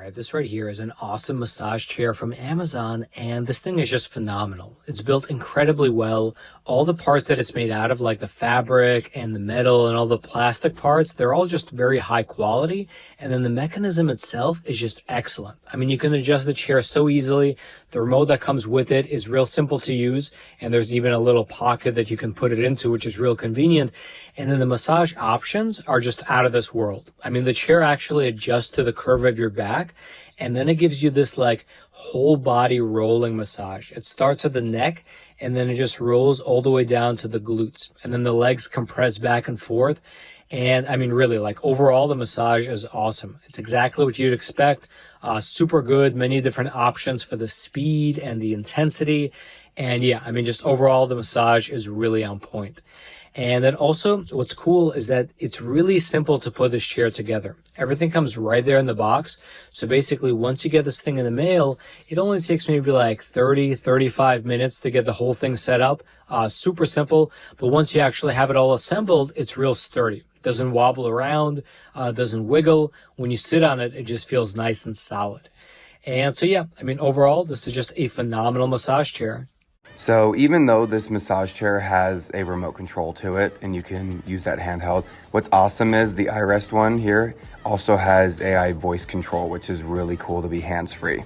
right, this right here is an awesome massage chair from Amazon, and this thing is just phenomenal. It's built incredibly well. All the parts that it's made out of, like the fabric and the metal and all the plastic parts, they're all just very high quality. And then the mechanism itself is just excellent. I mean, you can adjust the chair so easily. The remote that comes with it is real simple to use, and there's even a little pocket that you can put it into, which is real convenient. And then the massage options are just out of this world. I mean, the chair actually adjusts to the curve of your back, and then it gives you this like whole body rolling massage. It starts at the neck, and then it just rolls all the way down to the glutes, and then the legs compress back and forth. And I mean, really, like overall, the massage is awesome. It's exactly what you'd expect. Super good, many different options for the speed and the intensity. And yeah, I mean, just overall, the massage is really on point. And then also what's cool is that it's really simple to put this chair together. Everything comes right there in the box. So basically, once you get this thing in the mail, it only takes maybe like 35 minutes to get the whole thing set up. Super simple. But once you actually have it all assembled, it's real sturdy. Doesn't wobble around, doesn't wiggle. When you sit on it, it just feels nice and solid. And so, yeah, I mean, overall, this is just a phenomenal massage chair. So even though this massage chair has a remote control to it and you can use that handheld, what's awesome is the iRest one here also has AI voice control, which is really cool to be hands-free.